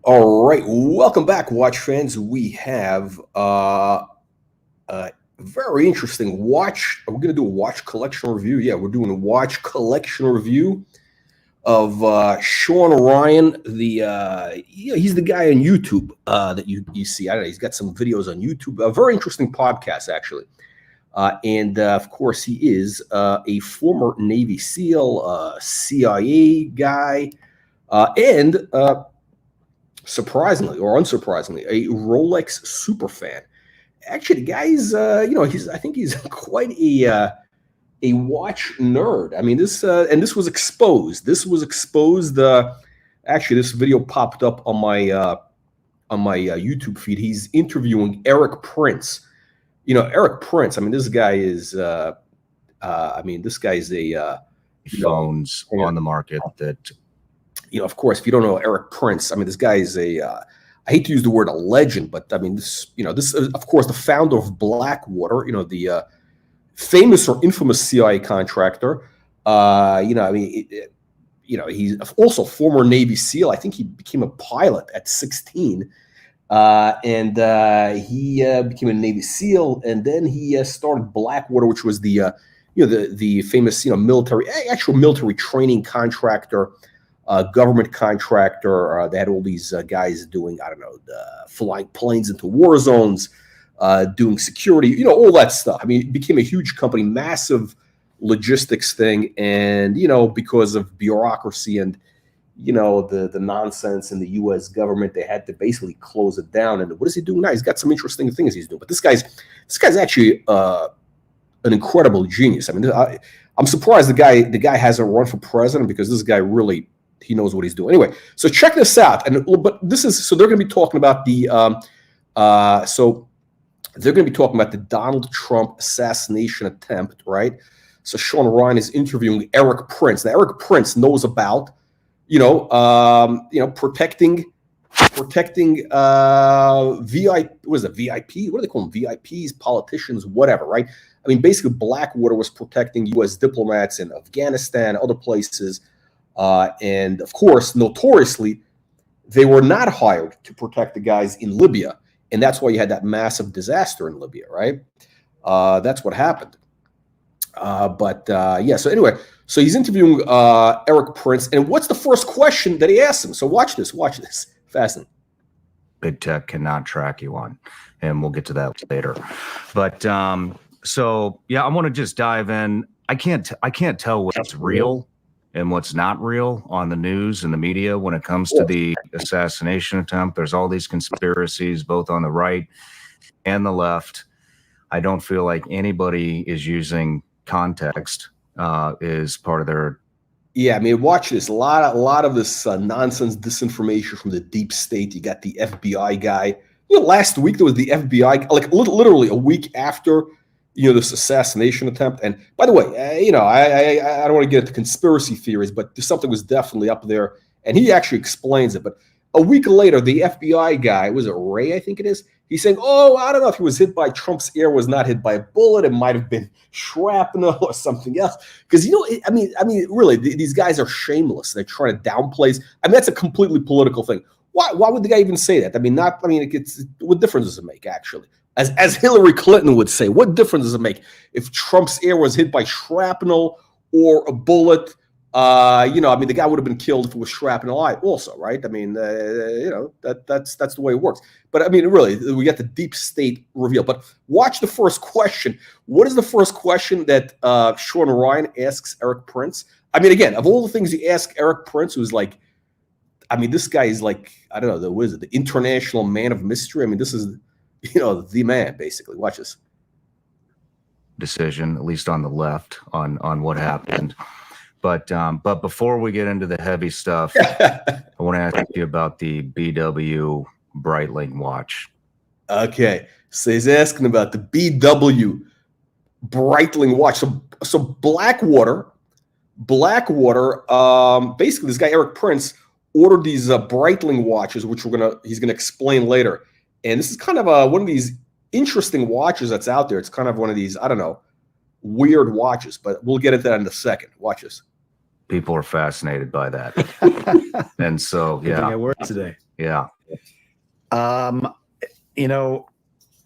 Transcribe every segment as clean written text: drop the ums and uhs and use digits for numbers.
All right, welcome back, watch fans. We have a very interesting watch. We're going to do a watch collection review. Yeah, we're doing a watch collection review of Shawn Ryan. He's the guy on YouTube that you see. I don't know. He's got some videos on YouTube. A very interesting podcast, actually. And of course, he is a former Navy SEAL, CIA guy, and surprisingly or unsurprisingly, a Rolex super fan. Actually, the guy's, I think he's quite a watch nerd. I mean, and this was exposed. Actually, this video popped up on my YouTube feed. He's interviewing Erik Prince. Erik Prince. I mean, this guy is. This guy's a phones on the market that. Of course, if you don't know Erik Prince, I mean, this guy is I hate to use the word a legend, but I methis is, of course, the founder of Blackwater, the famous or infamous CIA contractor. He's also former Navy SEAL. I think he became a pilot at 16. And he became a Navy SEAL, and then he started Blackwater, which was the famous, actual military training contractor. Government contractor. They had all these guys doing, flying planes into war zones, doing security, all that stuff. I mean, it became a huge company, massive logistics thing. And, because of bureaucracy and, the nonsense in the U.S. government, they had to basically close it down. And what is he doing now? He's got some interesting things he's doing. But this guy's actually an incredible genius. I mean, I'm surprised the guy hasn't run for president, because this guy really, he knows what he's doing. Anyway, so check this out. So they're going to be talking about the Donald Trump assassination attempt, right? So Shawn Ryan is interviewing Erik Prince. Now, Erik Prince knows about, protecting VIP. What is it? VIP? What do they call them? VIPs, politicians, whatever, right? I mean, basically, Blackwater was protecting U.S. diplomats in Afghanistan, other places. And of course, notoriously, they were not hired to protect the guys in Libya. And that's why you had that massive disaster in Libya, right? That's what happened. So anyway, so he's interviewing Erik Prince. And what's the first question that he asks him? So watch this. Fascinating. Big tech cannot track you on. And we'll get to that later. But so, yeah, I want to just dive in. I can't tell what's real and what's not real on the news and the media when it comes to the assassination attempt. There's all these conspiracies, both on the right and the left. I don't feel like anybody is using context is part of their. Yeah, I mean, watch this. A lot of this nonsense, disinformation from the deep state. You got the FBI guy. Last week there was the FBI, like literally a week after this assassination attempt. And by the way, I don't want to get into conspiracy theories, but something was definitely up there, and he actually explains it. But a week later, the FBI guy, was it Ray? I think it is. He's saying, "Oh, I don't know if he was hit by Trump's air was not hit by a bullet. It might have been shrapnel or something else." Because really, these guys are shameless. They're trying to downplay. I mean, that's a completely political thing. Why would the guy even say that? What difference does it make, actually? As Hillary Clinton would say, what difference does it make if Trump's air was hit by shrapnel or a bullet? The guy would have been killed if it was shrapnel also, right? I mean, that's the way it works. But I mean, really, we got the deep state reveal. But watch the first question. What is the first question that Shawn Ryan asks Erik Prince? I mean, again, of all the things you ask Erik Prince, who's like, I mean, this guy is like, I don't know, the international man of mystery. I mean, this is, the man, basically. Watch this. Decision, at least on the left, on what happened. But before we get into the heavy stuff, I want to ask you about the BW Breitling watch. Okay, so he's asking about the BW Breitling watch. So Blackwater, basically this guy Erik Prince ordered these Breitling watches, which he's gonna explain later. And this is kind of one of these interesting watches that's out there. It's kind of one of these, I don't know, weird watches, but we'll get into that in a second. Watch this. People are fascinated by that. And so, yeah. I work today. Yeah. You know,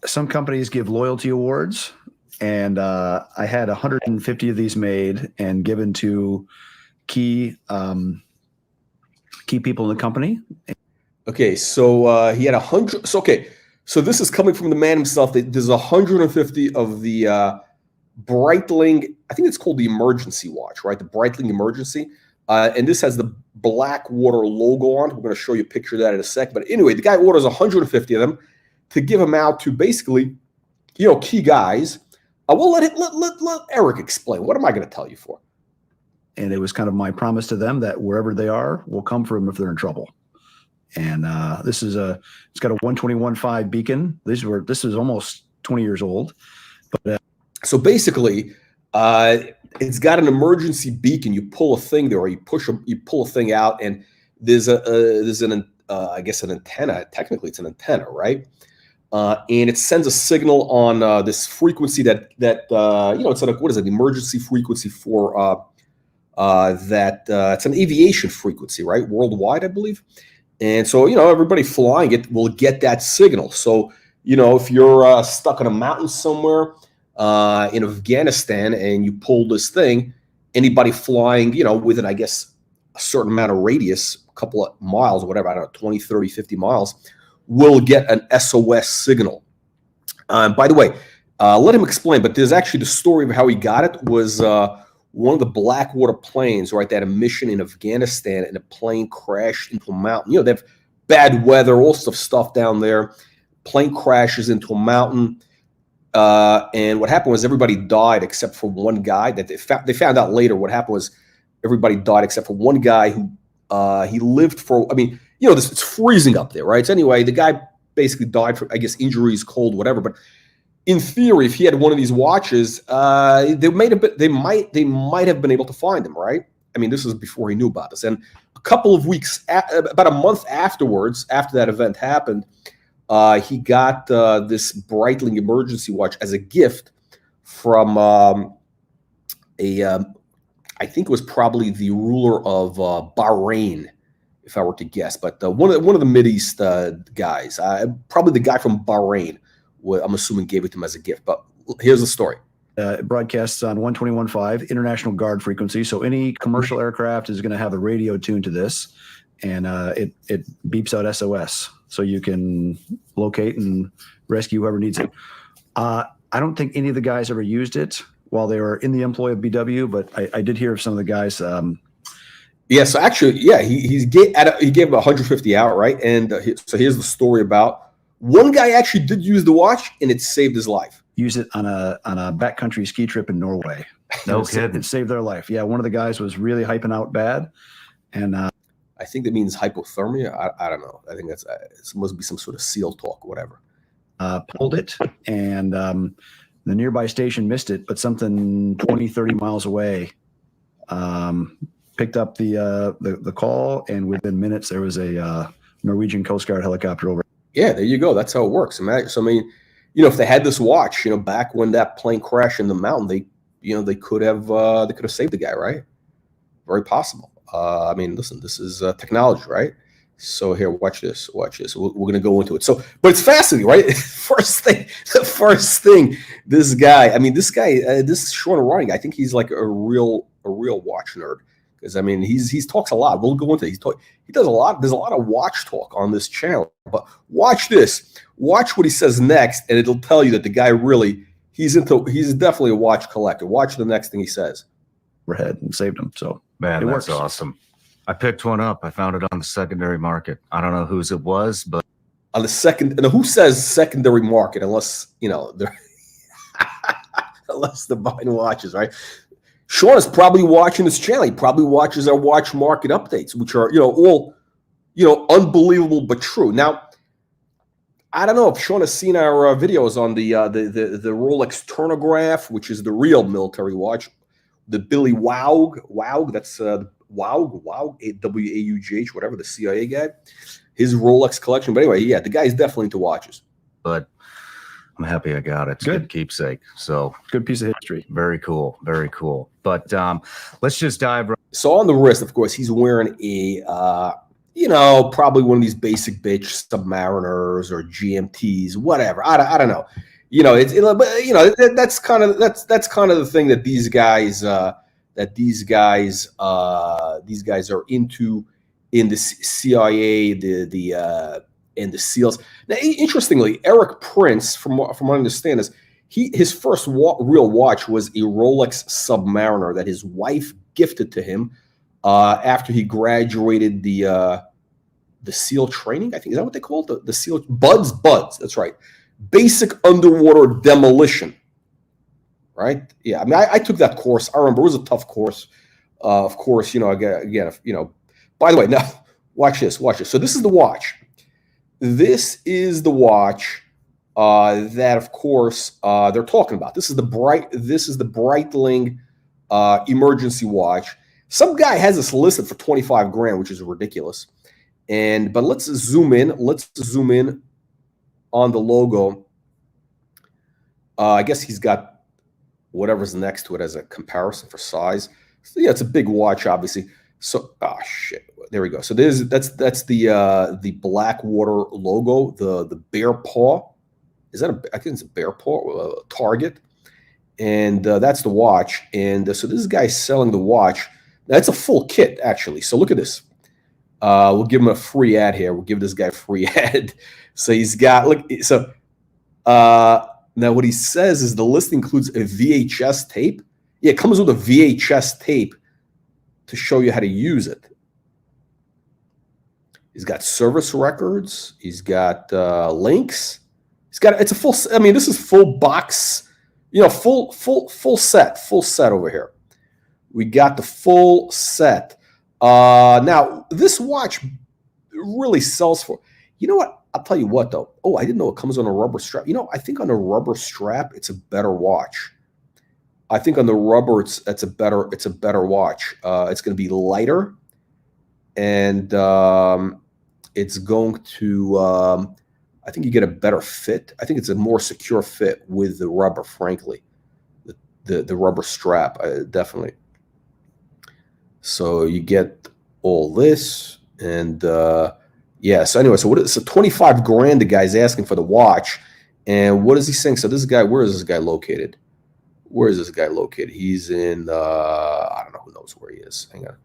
some companies give loyalty awards, and I had 150 of these made and given to key people in the company. Okay, so he had 100. So okay, so this is coming from the man himself. There's 150 of the Breitling. I think it's called the Emergency watch, right? The Breitling Emergency, and this has the Blackwater logo on. We're going to show you a picture of that in a sec. But anyway, the guy orders 150 of them to give them out to basically, key guys. We'll let Erik explain. What am I going to tell you for? And it was kind of my promise to them that wherever they are, we'll come for them if they're in trouble. And it's got a 121.5 beacon. This is almost 20 years old. But so basically, it's got an emergency beacon. You pull a thing there, or you pull a thing out, and there's an antenna. Technically, it's an antenna, right? And it sends a signal on this frequency that it's like, what is it? Emergency frequency for it's an aviation frequency, right? Worldwide, I believe. And so, everybody flying it will get that signal. So, if you're stuck on a mountain somewhere in Afghanistan and you pull this thing, anybody flying, within, I guess, a certain amount of radius, a couple of miles, or whatever, I don't know, 20, 30, 50 miles, will get an SOS signal. By the way, let him explain, but there's actually the story of how he got it was one of the Blackwater planes, right? They had a mission in Afghanistan, and a plane crashed into a mountain. They have bad weather, all sorts of stuff down there. Plane crashes into a mountain, and what happened was everybody died except for one guy. That they found out later. What happened was everybody died except for one guy who he lived for. I mean, it's freezing up there, right? So anyway, the guy basically died from, I guess, injuries, cold, whatever. But in theory, if he had one of these watches, they might have been able to find him, right? I mean, this is before he knew about this. And a couple of weeks, about a month afterwards, after that event happened, he got this Breitling Emergency watch as a gift from I think it was probably the ruler of Bahrain, if I were to guess. But one of the Mideast guys, probably the guy from Bahrain, I'm assuming gave it to him as a gift. But here's the story. It broadcasts on 121.5 International Guard frequency. So any commercial aircraft is going to have a radio tuned to this, and it beeps out SOS, so you can locate and rescue whoever needs it. I don't think any of the guys ever used it while they were in the employ of BW, but I did hear of some of the guys. So actually, he gave 150 out, right? And so here's the story about one guy actually did use the watch, and it saved his life. Use it on a backcountry ski trip in Norway. No kidding. It saved their life. Yeah, one of the guys was really hyping out bad, and I think that means hypothermia. I don't know. I think it must be some sort of SEAL talk, whatever. Pulled it, and the nearby station missed it, but something 20, 30 miles away picked up the call, and within minutes there was a Norwegian Coast Guard helicopter over. Yeah, there you go. That's how it works. So I mean, if they had this watch, back when that plane crashed in the mountain, they could have saved the guy, right? Very possible. I mean, listen, this is technology, right? So here, watch this. We're going to go into it. So, but it's fascinating, right? The first thing, this guy, this Shawn Ryan, I think he's like a real watch nerd. Because I mean, he's talks a lot. We'll go into it. He does a lot. There's a lot of watch talk on this channel. But watch this. Watch what he says next, and it'll tell you that the guy really he's definitely a watch collector. Watch the next thing he says. We're ahead and saved him. So man, that's awesome. I picked one up. I found it on the secondary market. I don't know whose it was, but on the second. And who says secondary market unless they're unless they're buying watches, right? Shawn is probably watching this channel. He probably watches our watch market updates, which are, all, unbelievable but true. Now, I don't know if Shawn has seen our videos on the Rolex Turnograph, which is the real military watch, the Billy Waugh, that's Waugh, W-A-U-G-H, whatever, the CIA guy, his Rolex collection. But anyway, the guy's definitely into watches. But I'm happy I got it. It's a good keepsake. So good piece of history. Very cool. Very cool. But let's just dive right. So on the wrist, of course, he's wearing a you know, probably one of these basic bitch Submariners or GMTs, whatever. I don't know. You know, but you know, that's kind of the thing that these guys are into in the CIA, and the SEALs. Now, interestingly, Erik Prince, from what I understand, is his first real watch was a Rolex Submariner that his wife gifted to him after he graduated the SEAL training. I think, is that what they call it? The SEAL Buds. That's right. Basic underwater demolition. Right? Yeah. I mean, I took that course. I remember it was a tough course. Of course, you know, again, you know. By the way, now watch this. So this is the watch. This is the watch that, of course, they're talking about. This is the Breitling emergency watch. Some guy has this listed for 25 grand, which is ridiculous. But let's zoom in. On the logo. I guess he's got whatever's next to it as a comparison for size. So yeah, it's a big watch, obviously. So, shit. There we go. So that's the Blackwater logo, the bear paw. Is that I think it's a bear paw target, and that's the watch. And so this guy's selling the watch. Now, it's a full kit, actually. So look at this. We'll give him a free ad here. We'll give this guy a free ad. So he's got now what he says is the list includes a VHS tape. Yeah, it comes with a VHS tape to show you how to use it. He's got service records. He's got links. It's a full. I mean, this is full box. You know, full set over here. We got the full set. Now this watch really sells for. You know what? I'll tell you what though. Oh, I didn't know it comes on a rubber strap. You know, I think on a rubber strap it's a better watch. I think on the rubber it's a better watch. It's going to be lighter, and it's going to. I think you get a better fit. I think it's a more secure fit with the rubber. Frankly, the rubber strap definitely. So you get all this, and yeah. So anyway, so 25 grand the guy's asking for the watch, and what is he saying? So this guy, where is this guy located? He's in I don't know, who knows where he is. Hang on.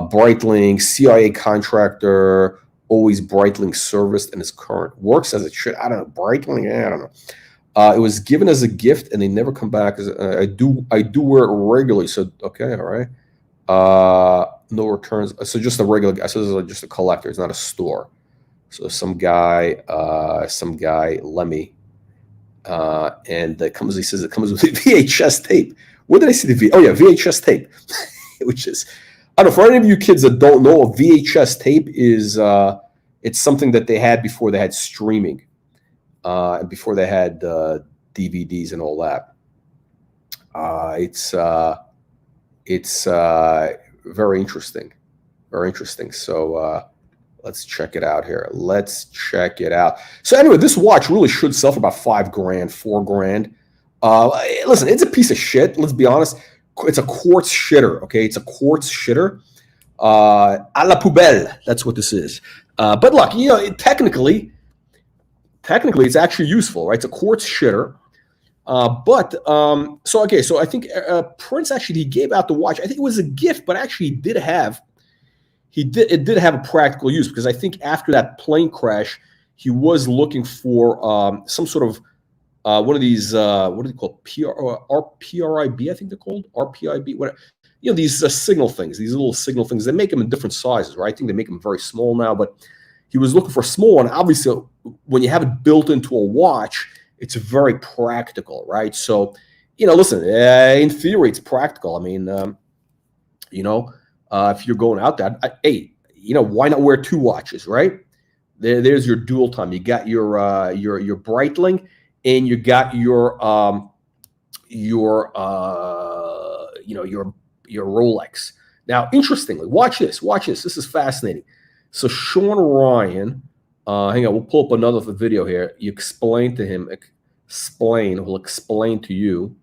Breitling, CIA contractor, always Breitling serviced, and his current works as it should. I don't know. Breitling, I don't know. It was given as a gift, and they never come back. I do wear it regularly. So okay, all right. No returns. So just a regular guy. So this is just a collector. It's not a store. So some guy, Lemmy, and it comes. He says it comes with VHS tape. Where did I see the V? Oh yeah, VHS tape, which is, I don't know, for any of you kids that don't know, a VHS tape is it's something that they had before they had streaming, and before they had DVDs and all that. It's very interesting. So let's check it out here. So anyway, this watch really should sell for about 5 grand, 4 grand. Listen, it's a piece of shit. Let's be honest. It's a quartz shitter. Okay, it's a quartz shitter. À la poubelle. That's what this is. But look, you know, technically, it's actually useful, right? It's a quartz shitter. So I think Prince actually, he gave out the watch. I think it was a gift, but actually it did have a practical use, because I think after that plane crash, he was looking for some sort of one of these what are they called? RPRIB, I think they're called RPIB. What, you know, these signal things, these little signal things. They make them in different sizes, right? I think they make them very small now, but he was looking for a small one. Obviously, when you have it built into a watch, it's very practical, right? So, you know, listen, in theory, it's practical. I mean, you know, if you're going out there, hey, you know, why not wear 2 watches, right? There's your dual time. You got your Breitling, and you got your Rolex. Now, interestingly, watch this. This is fascinating. So Shawn Ryan, hang on, we'll pull up another video here. You explain to him. He'll explain to you.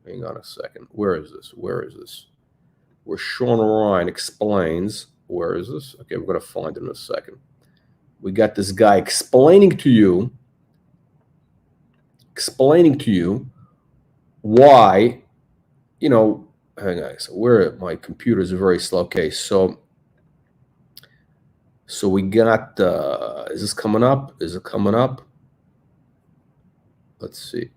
Hang on a second. Where is this? Where Shawn Ryan explains. Where is this? Okay, we're going to find it in a second. We got this guy explaining to you why, you know, hang on. So where my computer is very slow. Okay, so we got, is this coming up? Is it coming up? Let's see.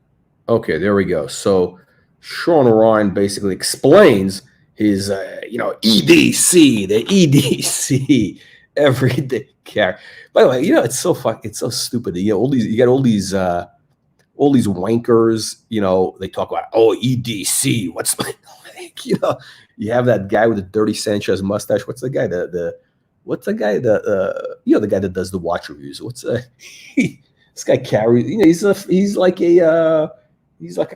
Okay, there we go. So Shawn Ryan basically explains his, you know, EDC, the EDC everyday care. By the way, you know, it's so stupid. You know, you got all these wankers. You know, they talk about, oh, EDC. What's my, you know, you have that guy with the dirty Sanchez mustache. What's the guy? What's the guy? You know, the guy that does the watch reviews. What's this guy carries? You know, he's like a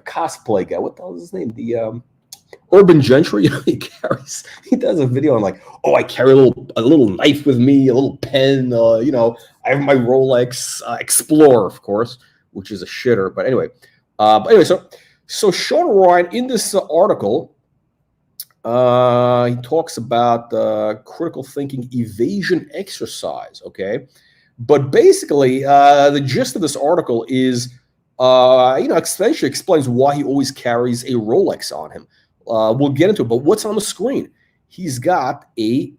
cosplay guy. What the hell is his name? The Urban Gentry. You know, he does a video on like, oh, I carry a little knife with me, a little pen. You know, I have my Rolex Explorer, of course, which is a shitter. But anyway, so Shawn Ryan in this article, he talks about critical thinking evasion exercise. Okay, but basically, the gist of this article is, you know, essentially explains why he always carries a Rolex on him. We'll get into it, but what's on the screen? He's got and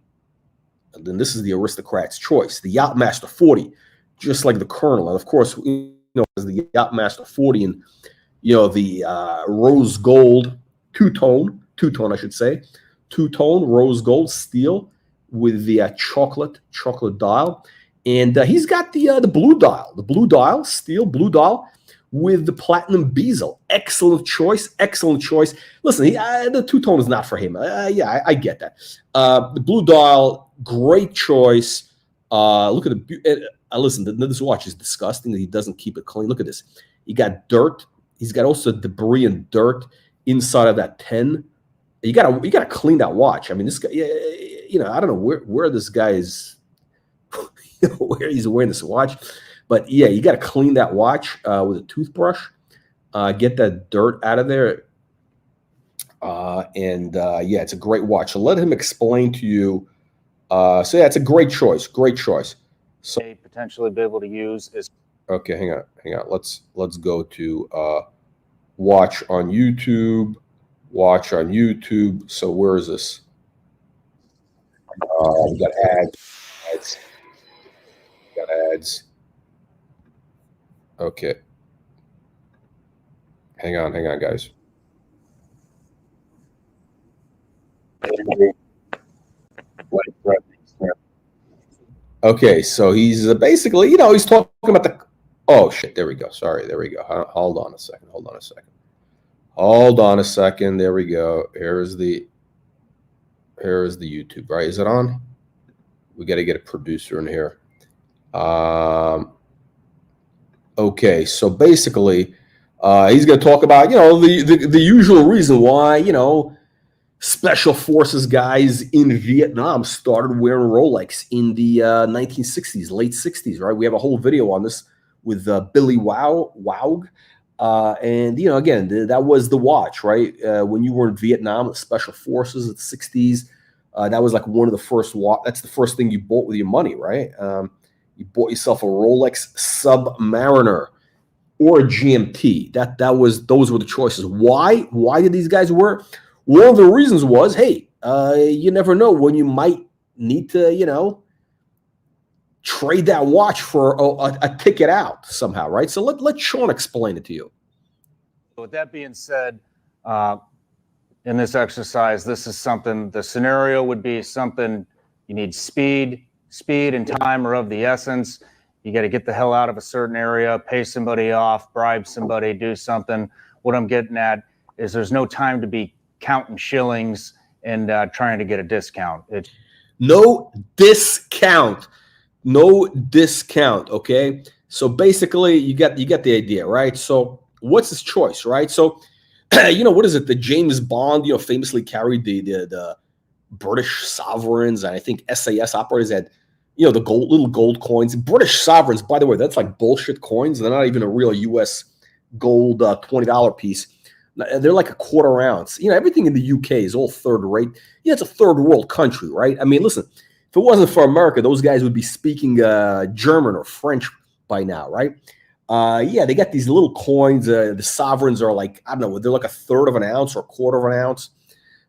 then this is the aristocrat's choice, the Yachtmaster 40, just like the Colonel. And of course, you know, the Yachtmaster 40 and, you know, the rose gold two-tone, I should say, two-tone rose gold steel with the chocolate dial. And he's got the blue dial, steel blue dial, with the platinum bezel. Excellent choice. Listen, the two-tone is not for him. Yeah, I get that. The blue dial, great choice. Look at listen, this watch is disgusting that he doesn't keep it clean. Look at this. He got dirt. He's got also debris and dirt inside of that 10. You gotta clean that watch. I mean, this guy, you know, I don't know where this guy is, where he's wearing this watch. But yeah, you got to clean that watch with a toothbrush, get that dirt out of there. Yeah, it's a great watch. So let him explain to you. So yeah, it's a great choice. So Potentially be able to use is okay. Hang on. Let's go to watch on YouTube. So where is this? We got ads. Okay. Hang on, guys. Okay, so he's basically, you know, he's talking about the. Oh shit! There we go. Sorry, there we go. Hold on a second. There we go. Here's the YouTube. Right? Is it on? We got to get a producer in here. Okay, so basically, he's going to talk about, you know, the usual reason why, you know, special forces guys in Vietnam started wearing Rolex in the 1960s, late 60s, right? We have a whole video on this with Billy Waug. And, you know, again, that was the watch, right? When you were in Vietnam, the special forces of the 60s, that was like one of the first that's the first thing you bought with your money, right? You bought yourself a Rolex Submariner or a GMT. Those were the choices. Why did these guys wear? One of the reasons was, hey, you never know when you might need to, you know, trade that watch for a ticket out somehow, right? So let Shawn explain it to you. With that being said, in this exercise, this is something, the scenario would be something you need speed and time are of the essence. You got to get the hell out of a certain area, pay somebody off, bribe somebody, do something. What I'm getting at is there's no time to be counting shillings and trying to get a discount. No discount. Okay. So basically, you get the idea, right? So what's his choice, right? So, you know, what is it? The James Bond, you know, famously carried the British sovereigns, and I think SAS operators had, you know, the little gold coins. British sovereigns, by the way, that's like bullshit coins. They're not even a real U.S. gold $20 piece. They're like a quarter ounce. You know, everything in the UK is all third rate. Yeah, it's a third world country, right? I mean, listen, If it wasn't for America, those guys would be speaking German or French by now, right? Yeah, they got these little coins. The sovereigns are like, I don't know, they're like a third of an ounce or a quarter of an ounce.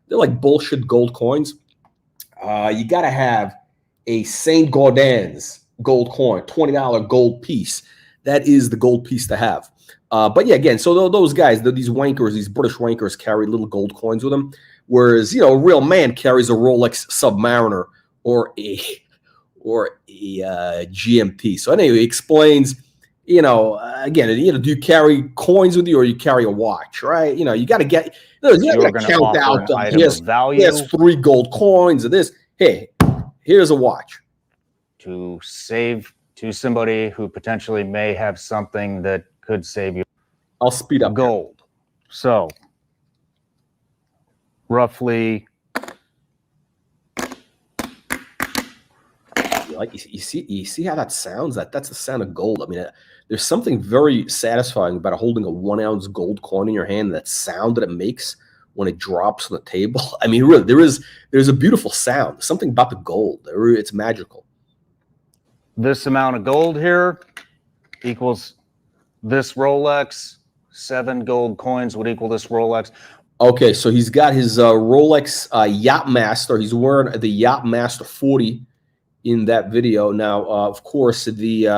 They're like bullshit gold coins. You got to have a Saint Gaudens gold coin, $20 gold piece. That is the gold piece to have. But yeah, again, so those guys, these wankers, these British wankers carry little gold coins with them, whereas, you know, a real man carries a Rolex Submariner or a GMT. So anyway, he explains, you know, again, you know, do you carry coins with you or you carry a watch, right? You know, you got to get, you got to count out, here's 3 gold coins of this. Hey, here's a watch. To save to somebody who potentially may have something that could save you. I'll speed up. Gold. So, roughly. Like you see how that sounds? That's the sound of gold. I mean, there's something very satisfying about holding a 1 ounce gold coin in your hand. That sound that it makes when it drops on the table. I mean, really, there's a beautiful sound. Something about the gold. It's magical. This amount of gold here equals this Rolex. 7 gold coins would equal this Rolex. Okay, so he's got his Rolex Yachtmaster. He's wearing the Yachtmaster 40 in that video. Now, of course, the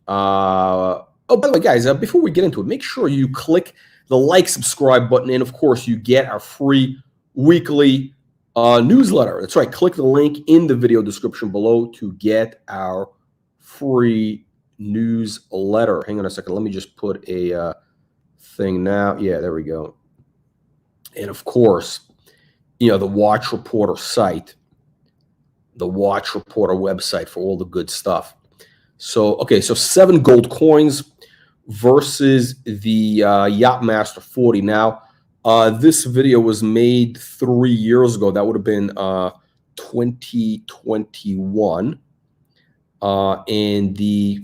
oh, by the way, guys, before we get into it, make sure you click the like, subscribe button, and of course, you get our free weekly newsletter. That's right. Click the link in the video description below to get our free newsletter. Hang on a second. Let me just put a thing now. Yeah, there we go. And of course, you know, the Watch Reporter site, the Watch Reporter website for all the good stuff. So, okay, so 7 gold coins versus the Yachtmaster 40. Now, this video was made 3 years ago. That would have been 2021. And the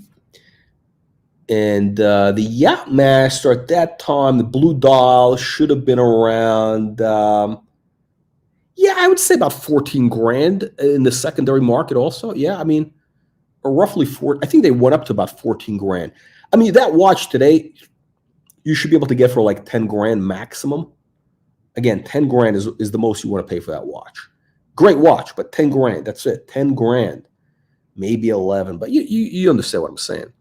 Yachtmaster at that time, the blue dial should have been around, yeah, I would say about 14 grand in the secondary market also. Yeah, I mean, roughly I think they went up to about 14 grand. I mean, that watch today, you should be able to get for like 10 grand maximum. Again, 10 grand is the most you want to pay for that watch. Great watch, but 10 grand, that's it. 10 grand, maybe 11, but you understand what I'm saying.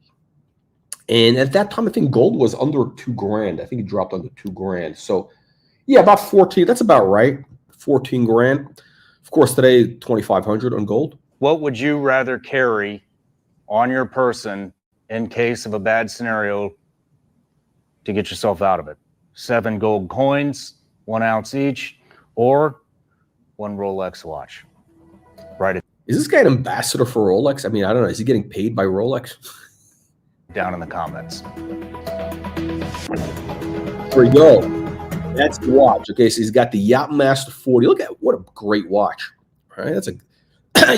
And at that time, I think gold was under 2 grand. I think it dropped under 2 grand. So yeah, about 14, that's about right. 14 grand. Of course, today, 2,500 on gold. What would you rather carry on your person in case of a bad scenario to get yourself out of it? 7 gold coins, 1 ounce each, or 1 Rolex watch? Right. Is this guy an ambassador for Rolex? I mean, I don't know. Is he getting paid by Rolex? Down in the comments. There we go. That's the watch. Okay, so he's got the Yachtmaster 40. Look at what a great watch. All right, that's a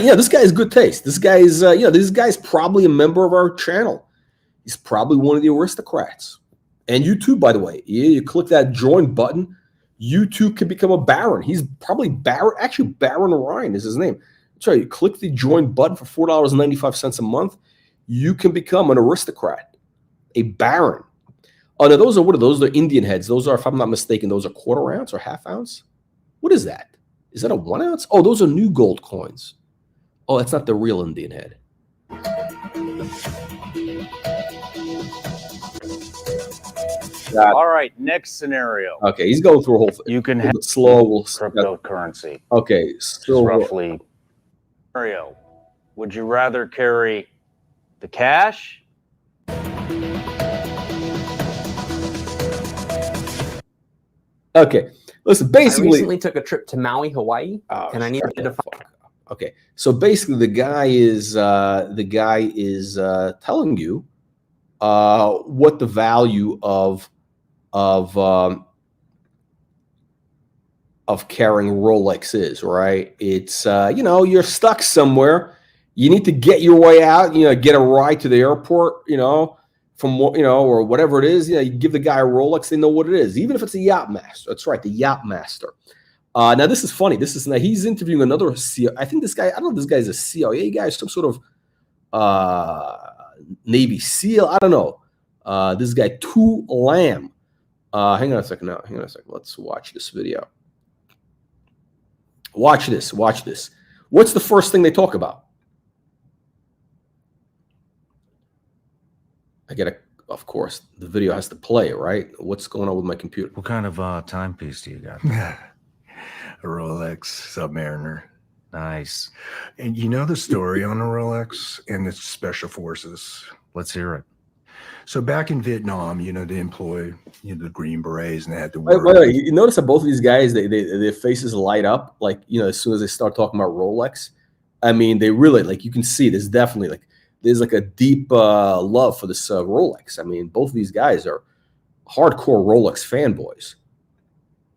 yeah. This guy has good taste. This guy is you know, this guy's probably a member of our channel. He's probably one of the aristocrats. And you too, by the way. Yeah, you click that join button. You too can become a baron. He's probably Baron. Actually, Baron Ryan is his name. That's right. You click the join button for $4.95 a month. You can become an aristocrat, a baron. Oh, no, those are what are those? They're Indian heads. Those are, if I'm not mistaken, those are quarter ounce or half ounce. What is that? Is that a 1 ounce? Oh, those are new gold coins. Oh, that's not the real Indian head. All right, next scenario. Okay, he's going through a whole thing. You can have slow cryptocurrency. Okay, so roughly. Scenario. Would you rather carry the cash? Okay, listen. Basically, I recently took a trip to Maui, Hawaii, and I needed to. Okay, so basically, the guy is telling you what the value of carrying Rolex is, right? It's you know, you're stuck somewhere. You need to get your way out. You know, get a ride to the airport. You know. From what, you know, or whatever it is, you know, you give the guy a Rolex, they know what it is, even if it's a Yachtmaster. That's right, the Yachtmaster. Now this is funny. This is now he's interviewing another CIA. I think this guy. I don't know if this guy's a CIA guy, some sort of Navy SEAL. I don't know. This guy Tu Lam. Hang on a second now. Hang on a second. Let's watch this video. Watch this. Watch this. What's the first thing they talk about? I gotta, of course, the video has to play, right? What's going on with my computer? What kind of timepiece do you got? A Rolex Submariner. Nice. And you know the story on the Rolex and its special forces? Let's hear it. So back in Vietnam, you know, they employ, you know, the Green Berets, and they had to Wait, work. wait. You notice that both of these guys, their faces light up, like, you know, as soon as they start talking about Rolex. I mean, they really, like, you can see there's definitely like, there's like a deep love for this Rolex. I mean, both of these guys are hardcore Rolex fanboys.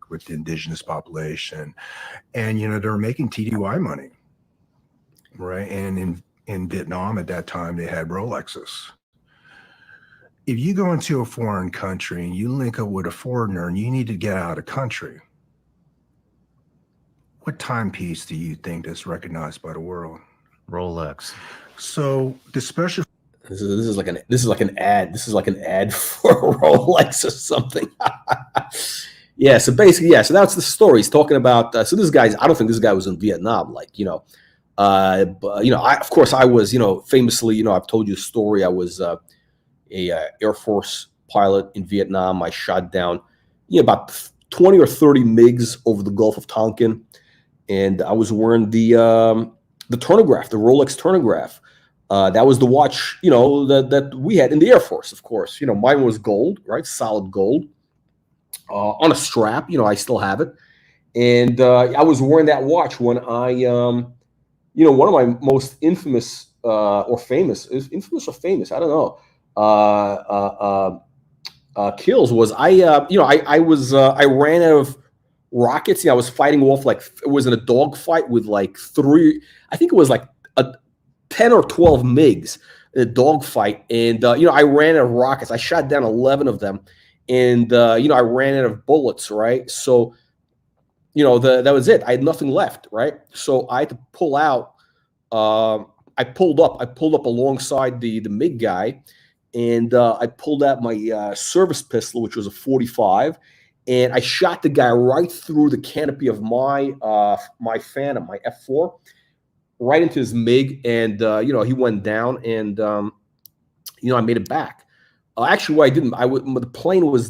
With the indigenous population, and you know they're making TDY money, right? And in Vietnam at that time they had Rolexes. If you go into a foreign country and you link up with a foreigner and you need to get out of the country, what timepiece do you think is recognized by the world? Rolex. So the special This is like an ad. This is like an ad for Rolex or something. Yeah, so basically, yeah, so that's the story. He's talking about, so this guy's, I don't think this guy was in Vietnam, like, you know, but, you know, of course I was, you know, famously, you know, I've told you a story. I was a Air Force pilot in Vietnam. I shot down, you know, about 20 or 30 MiGs over the Gulf of Tonkin. And I was wearing the turnograph, the Rolex turnograph. That was the watch, you know, that we had in the Air Force, of course. You know, mine was gold, right? Solid gold. On a strap, you know, I still have it. And I was wearing that watch when I, you know, one of my most infamous or famous, I don't know, kills was I ran out of rockets. You know, I was fighting off, like, it was in a dogfight with like 10 or 12 MiGs, a dogfight. And, you know, I ran out of rockets. I shot down 11 of them. And, you know, I ran out of bullets, right? So, you know, that was it. I had nothing left, right? So I had to pull out. I pulled up alongside the MiG guy, and I pulled out my service pistol, which was a 45, and I shot the guy right through the canopy of my Phantom, my F4, right into his MiG, and you know, he went down, and you know, I made it back. Actually, what I didn't, my plane was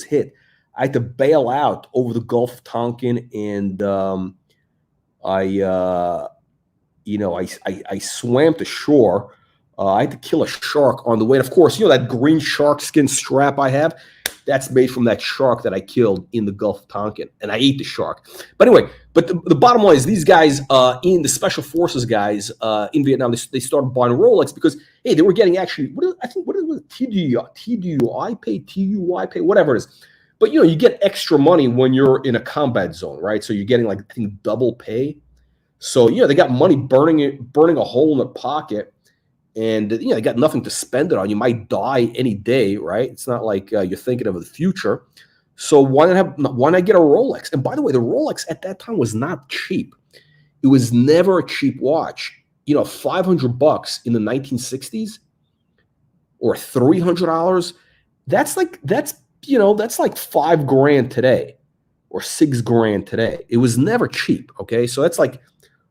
hit. I had to bail out over the Gulf of Tonkin, and you know, I swam to shore. I had to kill a shark on the way. And of course, you know, that green shark skin strap I have, that's made from that shark that I killed in the Gulf of Tonkin, and I ate the shark. But anyway, but the bottom line is these guys in the Special Forces guys in Vietnam, they started buying Rolex because, hey, they were getting actually, what is it, TDY pay, whatever it is. But, you know, you get extra money when you're in a combat zone, right? So you're getting, like, I think, double pay. So, you know, they got money burning a hole in their pocket. And, you know, they got nothing to spend it on. You might die any day, right? It's not like you're thinking of the future. So why not get a Rolex? And by the way, the Rolex at that time was not cheap. It was never a cheap watch. You know, $500 in the 1960s or $300. That's like $5,000 today or $6,000 today. It was never cheap. Okay, so that's like,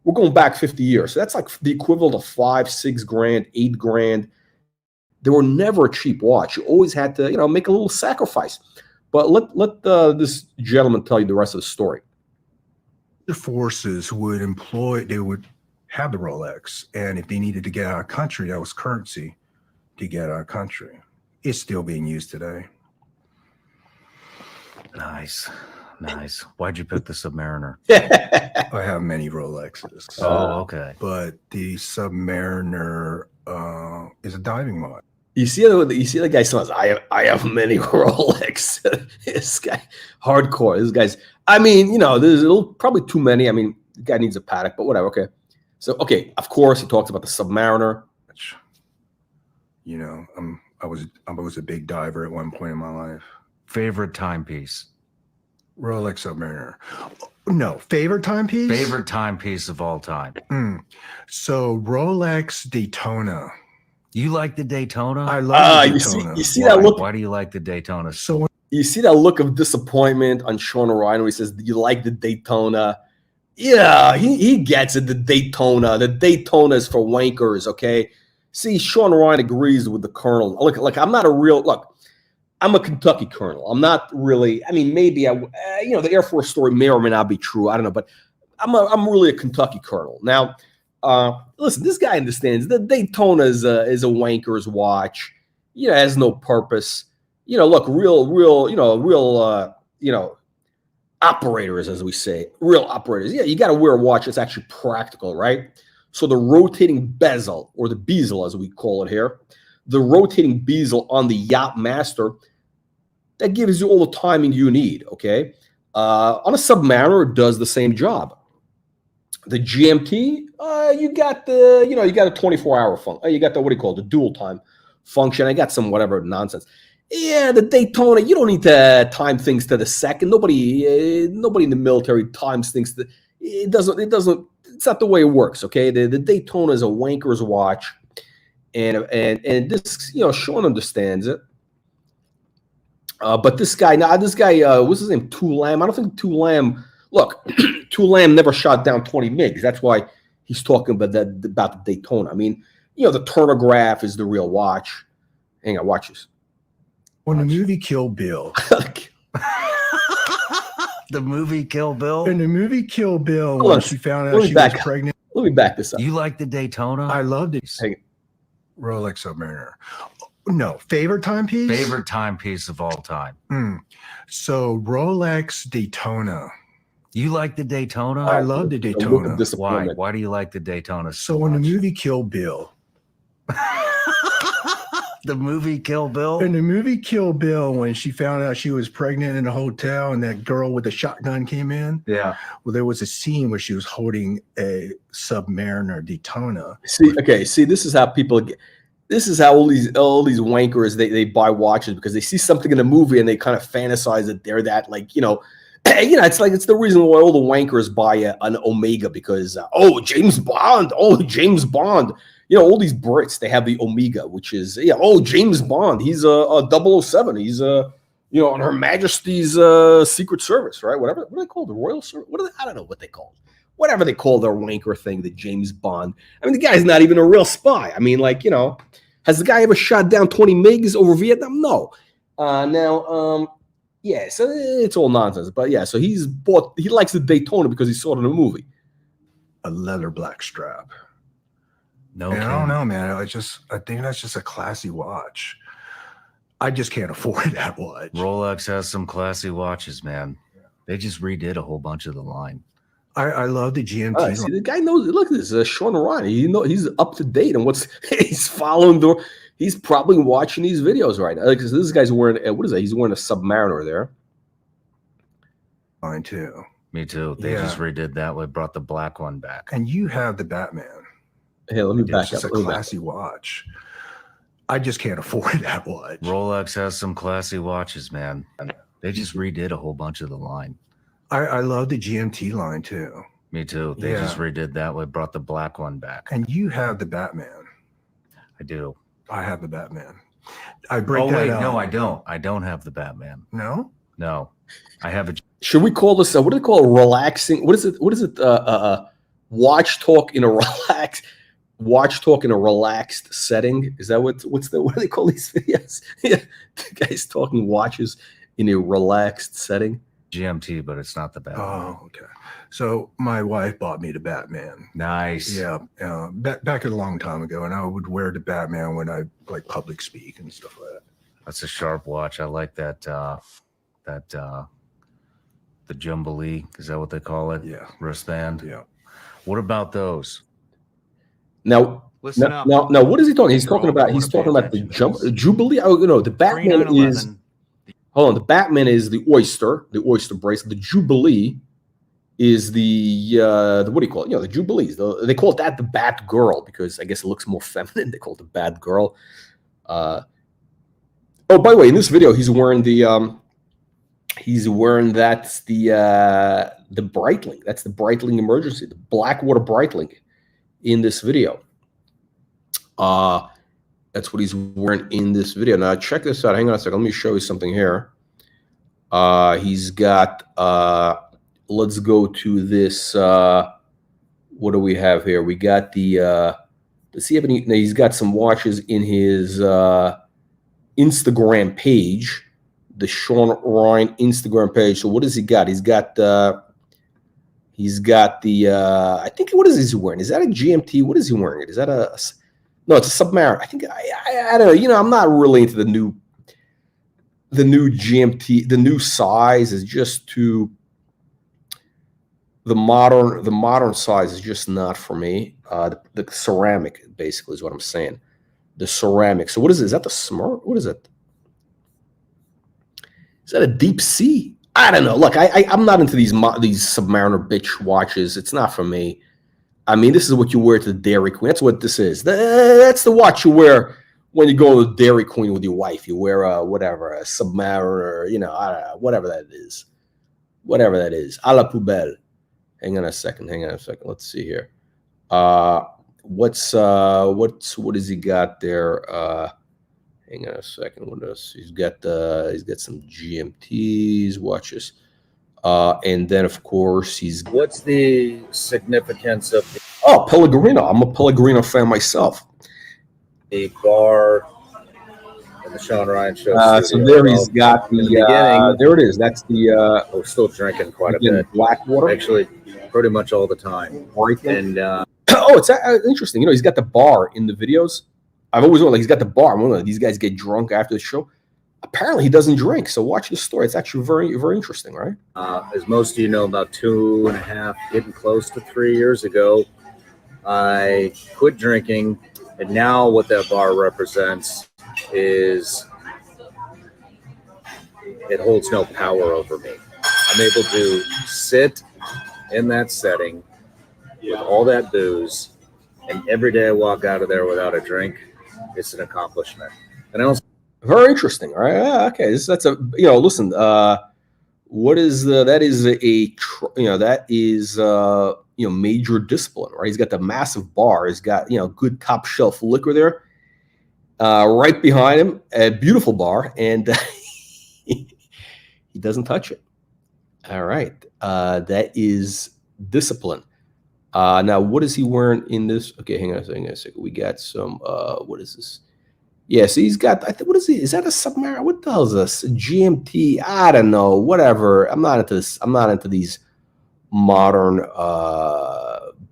we're going back 50 years. So that's like the equivalent of $5,000, $6,000, $8,000. They were never a cheap watch. You always had to, you know, make a little sacrifice. But let this gentleman tell you the rest of the story. The forces would they would have the Rolex, and if they needed to get out of country, that was currency to get out of country. It's still being used today. Nice. Why'd you pick the Submariner? I have many Rolexes. Oh, okay. But the Submariner is a diving mod. You see the guy says, I have many Rolex. This guy, hardcore. This guy's, I mean, you know, there's probably too many. I mean, the guy needs a Patek, but whatever. Okay. So, okay, of course, he talks about the Submariner. Which, you know, I was a big diver at one point in my life. Favorite timepiece? Rolex Submariner. No, favorite timepiece? Favorite timepiece of all time. So Rolex Daytona. You like the Daytona? I love the You Daytona. see Why? that look? Why do you like the Daytona? So You see that look of disappointment on Shawn Ryan when he says, "You like the Daytona?" Yeah, he gets it. The Daytona is for wankers. Okay. See, Shawn Ryan agrees with the Colonel. Look, I'm not a real look. I'm a Kentucky Colonel. I'm not really. I mean, maybe the Air Force story may or may not be true. I don't know, but I'm really a Kentucky Colonel. Now, listen, this guy understands the Daytona is a wanker's watch. Has no purpose. Look, real operators, as we say, real operators. Yeah, you got to wear a watch that's actually practical, right? So the rotating bezel, or the bezel as we call it here, the rotating bezel on the Yachtmaster, that gives you all the timing you need, okay? On a Submariner, it does the same job. The GMT, you got a 24-hour function. You got the dual time function. I got some whatever nonsense. Yeah, the Daytona, you don't need to time things to the second. Nobody in the military times things. It doesn't. It's not the way it works. Okay, the Daytona is a wanker's watch, and this, Shawn understands it. But this guy, what's his name? Tulam. I don't think Tulam. Look, Tulam never shot down 20 MiGs. That's why he's talking about the Daytona. I mean, the Turnograph is the real watch. Hang on, watch this. When the movie Kill Bill. The movie Kill Bill? In the movie Kill Bill, when she found out she was pregnant. Let me back this up. You like the Daytona? I loved it. Rolex Submariner. No, favorite timepiece? Favorite timepiece of all time. So Rolex Daytona. You like the Daytona? I love the Daytona. Why? Why do you like the Daytona so much? In the movie Kill Bill. The movie Kill Bill? In the movie Kill Bill, when she found out she was pregnant in a hotel and that girl with the shotgun came in. Yeah. Well, there was a scene where she was holding a Submariner Daytona. See, this is how people get. This is how all these wankers they buy watches, because they see something in a movie and they kind of fantasize that they're that, it's the reason why all the wankers buy an Omega, because James Bond, all these Brits, they have the Omega, which is James Bond, he's a 007, he's on Her Majesty's Secret Service, right? What do they call the Royal Service? I don't know what they call it. Whatever they call their wanker thing, the James Bond. I mean, the guy's not even a real spy. I mean, has the guy ever shot down 20 MiGs over Vietnam? No. Yeah, so it's all nonsense. But yeah, so he likes the Daytona because he saw it in a movie. A leather black strap. No, I don't know, man. I think that's just a classy watch. I just can't afford that watch. Rolex has some classy watches, man. They just redid a whole bunch of the line. I love the GMT. See, the guy knows. Look at this, Shawn Ryan. He's up to date on he's following he's probably watching these videos right now. Because this guy's wearing what is that? He's wearing a Submariner there. Mine too. Me too. They just redid that. We brought the black one back. And you have the Batman. Hey, let me back up. It's just a classy watch. I just can't afford that watch. Rolex has some classy watches, man. They just redid a whole bunch of the line. I love the GMT line too. Me too. They just redid that. We brought the black one back. And you have the Batman. I do. I have the Batman. I break that up. No, I don't. I don't have the Batman. No? No. I have a... Should we call this, what do they call it? Relaxing? What is it? Watch talk in a relaxed setting? Is that what do they call these videos? Yeah, the guy's talking watches in a relaxed setting. GMT, but it's not the Batman. Oh, okay. So my wife bought me the Batman. Nice. Yeah, back a long time ago, and I would wear the Batman when I public speak and stuff like that. That's a sharp watch. I like that. The Jubilee, is that what they call it? Yeah. Wristband. Yeah. What about those? Now, listen up. Now, what is he talking? He's talking about the Jubilee. Oh, no, the Batman is. Hold on, the Batman is the oyster bracelet. The Jubilee is the what do you call it? The Jubilees. They call it that the Bat Girl because I guess it looks more feminine. They call it the Bat Girl. Oh, by the way, in this video, he's wearing the He's wearing that's the Breitling. That's the Breitling Emergency, the Blackwater Breitling in this video. That's what he's wearing in this video. Now check this out. Hang on a second. Let me show you something here. He's got let's go to this what do we have here? We got the does he have any? No, he's got some watches in his Instagram page, the Shawn Ryan Instagram page. So what does he got? He's got the I think, what is he wearing? Is that a GMT? What is he wearing? Is that a no, it's a submariner. I think I don't know. You know, I'm not really into the new GMT. The new size is just too the modern size is just not for me. The ceramic basically is what I'm saying. The ceramic. So what is it? Is that the Smart? What is it? Is that a deep sea? I don't know. Look, I'm not into these Submariner bitch watches. It's not for me. I mean, this is what you wear to the Dairy Queen. That's what this is. That's the watch you wear when you go to the Dairy Queen with your wife. You wear a Submariner, you know, I don't know, whatever that is. Whatever that is. A la poubelle. Hang on a second. Let's see here. What has he got there? Hang on a second. What else? He's got some GMTs watches. And then of course What's the significance of Pellegrino. I'm a Pellegrino fan myself. the bar in the Shawn Ryan show? So there he's got the there it is. That's the We're still drinking quite a bit. Blackwater. Actually, pretty much all the time. And oh, it's interesting. You know, he's got the bar in the videos. I've always wondered, like, he's got the bar. I'm wondering, these guys get drunk after the show. Apparently, he doesn't drink. So watch the story. It's actually very, very interesting, right? as most of you know, about 2.5, getting close to 3 years ago, I quit drinking. And now what that bar represents is it holds no power over me. I'm able to sit in that setting with all that booze, and every day I walk out of there without a drink. It's an accomplishment. And I don't. Very interesting. All right. Okay. That's a, you know, listen, what is that is that is major discipline, right? He's got the massive bar. He's got, good top shelf liquor there. Right behind him, a beautiful bar, and he doesn't touch it. All right. That is discipline. Now, what is he wearing in this? Okay, hang on a second. We got some, what is this? Yeah, so he's got, I think, what is he? Is that a Submariner? What the hell is this? A GMT? I don't know. Whatever. I'm not into this. I'm not into these modern,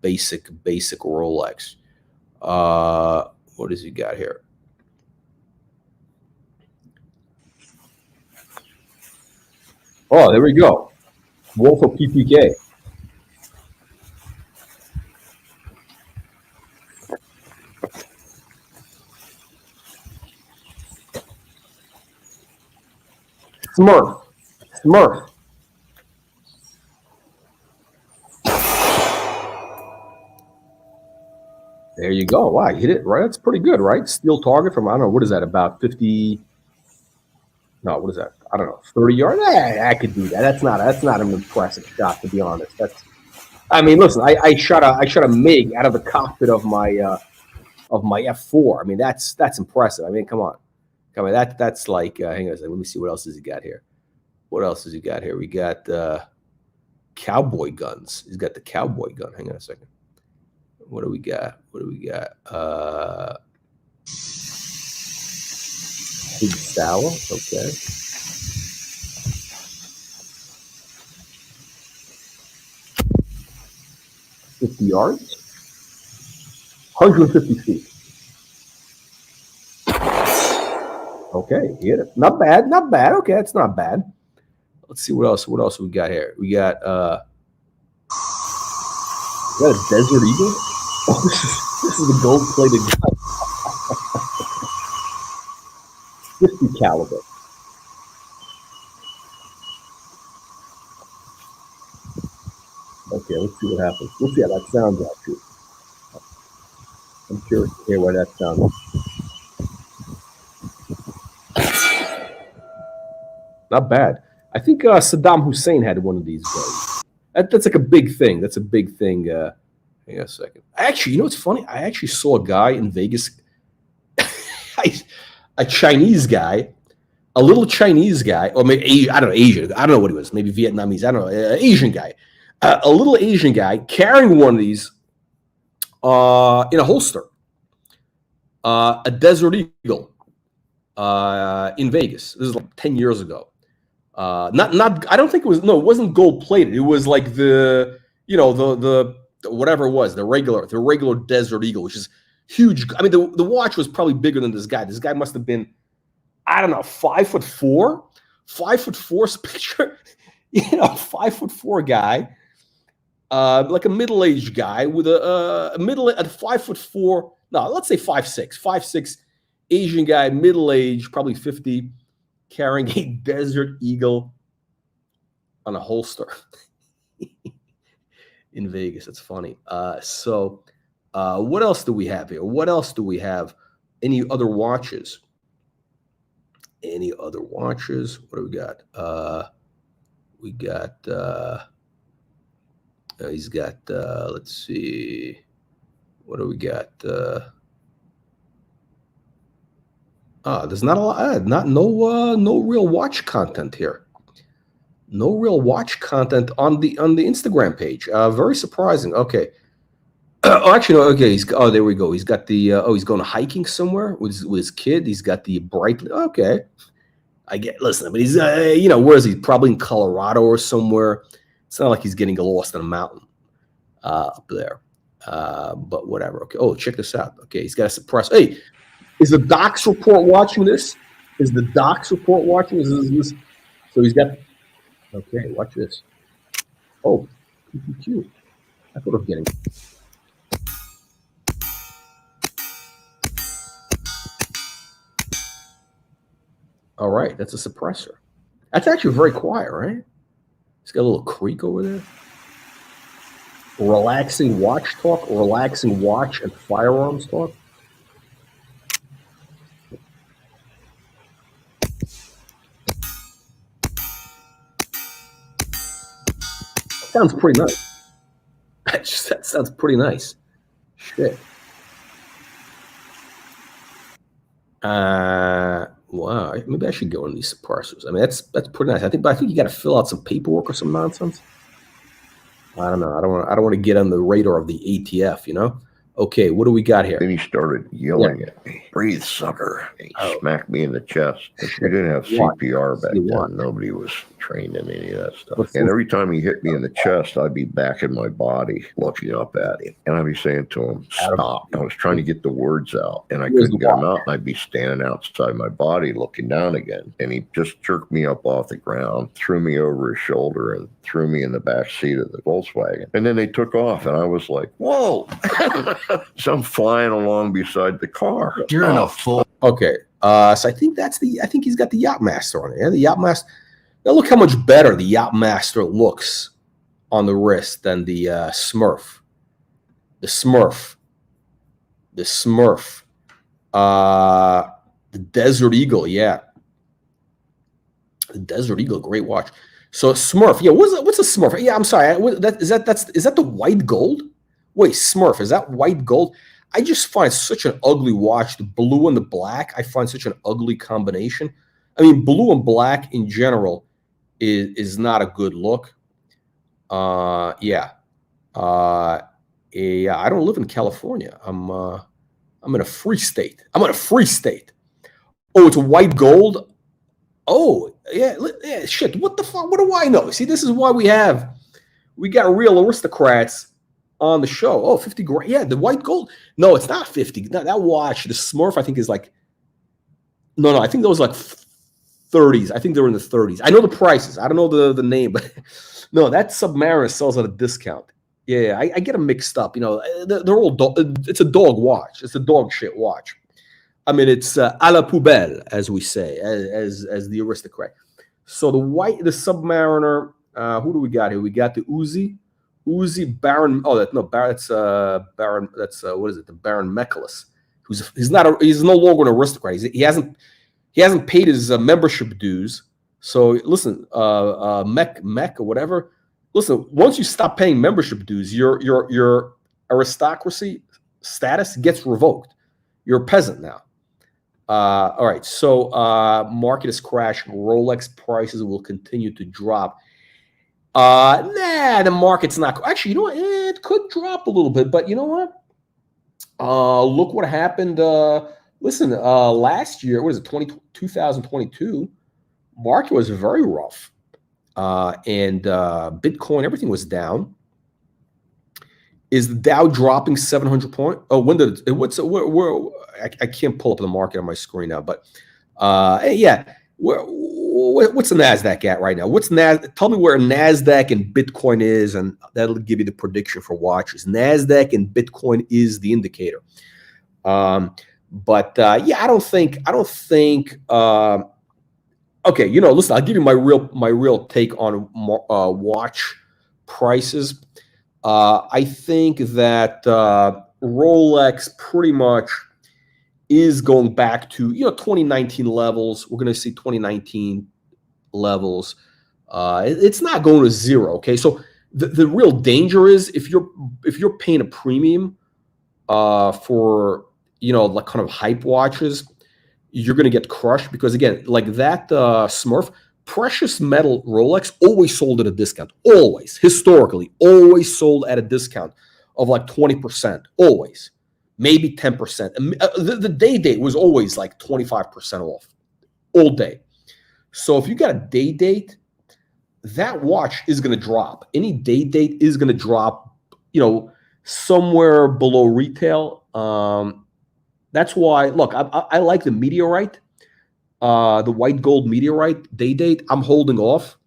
basic Rolex. What does he got here? Oh, there we go. Wolf of PPK. Smurf. There you go. Wow, you hit it right. That's pretty good, right? Steel target from, I don't know, what is that, about 50? No, what is that? I don't know, 30 yards. I could do that. That's not an impressive shot, to be honest. I mean, listen, I shot a MiG out of the cockpit of my F4. I mean, that's impressive. I mean, come on. That's like, hang on a second. Let me see what else has he got here. What else has he got here? We got cowboy guns. He's got the cowboy gun. Hang on a second. What do we got? Big sour. Okay. $50 yards. 150 feet. Okay, he hit it. Not bad. Okay, that's not bad. Let's see what else we got here. We got a Desert Eagle. Oh, this is a gold-plated gun. 50 caliber. Okay, let's see what happens. Let's see how that sounds actually. I'm curious to hear why that sounds. Not bad. I think Saddam Hussein had one of these guys. That's like a big thing. That's a big thing. Hang on a second. Actually, you know what's funny? I actually saw a guy in Vegas, a Chinese guy, a little Chinese guy, or maybe I don't know, Asian. I don't know what he was. Maybe Vietnamese. I don't know. Asian guy, a little Asian guy carrying one of these in a holster, a Desert Eagle in Vegas. This is like 10 years ago. Not. I don't think it was. No, it wasn't gold plated. It was like the whatever it was, the regular Desert Eagle, which is huge. I mean, the watch was probably bigger than this guy. This guy must have been, I don't know, 5'4", 5'4" picture, 5'4" guy, like a middle-aged guy with a 5'4". No, let's say 5'6", Asian guy, middle-aged, probably 50, carrying a Desert Eagle on a holster in Vegas. It's funny. So what else do we have here? What else do we have? Any other watches? Any other watches? What do we got? He's got, let's see. What do we got? There's not a lot, no real watch content here. No real watch content on the Instagram page. Very surprising. Okay. Oh, actually, no. Okay. There we go. He's got the. He's going hiking somewhere with his kid. He's got the Breitling. Okay. I get. Listen, but he's where is he? Probably in Colorado or somewhere. It's not like he's getting lost in a mountain up there. But whatever. Okay. Oh, check this out. Okay, he's got a suppress. Hey, is the Docs report watching this? Is the Docs report watching this? So he's got. Okay, watch this. Oh, cute. I thought of getting. All right, that's a suppressor. That's actually very quiet, right? It's got a little creak over there. Relaxing watch talk, relaxing watch and firearms talk. Sounds pretty nice. That sounds pretty nice. Shit. Wow. Maybe I should go on these suppressors. I mean, that's pretty nice. I think you got to fill out some paperwork or some nonsense. I don't know. I don't want to get on the radar of the ATF. Okay, what do we got here? Then he started yelling at me, "Breathe, sucker!" He smacked me in the chest. We didn't have CPR back then. Nobody was trained in any of that stuff. And every time he hit me in the chest, I'd be back in my body looking up at him. And I'd be saying to him, "Stop." I was trying to get the words out, and I couldn't get them out. And I'd be standing outside my body looking down again. And he just jerked me up off the ground, threw me over his shoulder, and threw me in the back seat of the Volkswagen. And then they took off, and I was like, "Whoa." So I'm flying along beside the car. You're in a full. Okay. So I think he's got the Yachtmaster on it. Yeah, the Yachtmaster. Now look how much better the Yachtmaster looks on the wrist than the Smurf. The Smurf. The Desert Eagle, yeah. The Desert Eagle, great watch. So Smurf, yeah. What's a Smurf? Yeah, I'm sorry. Is that the white gold? Wait, Smurf, is that white gold? I just find such an ugly watch. The blue and the black, I find such an ugly combination. I mean, blue and black in general is not a good look. Yeah. I don't live in California. I'm in a free state. Oh, it's a white gold. Oh, yeah, shit. What the fuck? What do I know? See, this is why we got real aristocrats on the show. Oh, 50 grand. Yeah, the white gold. No, it's not 50. That watch, the Smurf, I think is like, no, I think those like 30s. I think they're in the 30s. I know the prices. I don't know the name, but no, that Submariner sells at a discount. Yeah, I get them mixed up. They're all it's a dog watch. It's a dog shit watch. I mean, it's à la poubelle, as we say, as the aristocrat. So the Submariner, who do we got here? We got the Uzi Baron. Oh, that's Baron. That's what is it? The Baron Meklis. He's no longer an aristocrat. He hasn't paid his membership dues So listen, Mech or whatever. Listen, once you stop paying membership dues, your aristocracy status gets revoked. You're a peasant now. All right, so market is crashing. Rolex prices will continue to drop. Nah, the market's not. Actually, you know what? It could drop a little bit, but you know what? Look what happened. Listen, last year, what is it, 2022, market was very rough. And Bitcoin, everything was down. Is the Dow dropping 700 points? Oh, when did it, I can't pull up the market on my screen now, but yeah, what's the Nasdaq at right now? What's Nasdaq? Tell me where Nasdaq and Bitcoin is, and that'll give you the prediction for watches. Nasdaq and Bitcoin is the indicator. But yeah, I don't think. Okay, you know, listen, I'll give you my real take on watch prices. I think that Rolex pretty much is going back to 2019 levels. We're going to see 2019 levels. It's not going to zero. Okay, so the real danger is if you're paying a premium for like kind of hype watches, you're going to get crushed because, again, like that Smurf, precious metal Rolex always sold at a discount. Always, historically, always sold at a discount of like 20%. Always. Maybe 10%. The day date was always like 25% off. All day. So if you got a day date, that watch is going to drop. Any day date is going to drop, somewhere below retail. That's why, look, I like the meteorite, the white gold meteorite day date. I'm holding off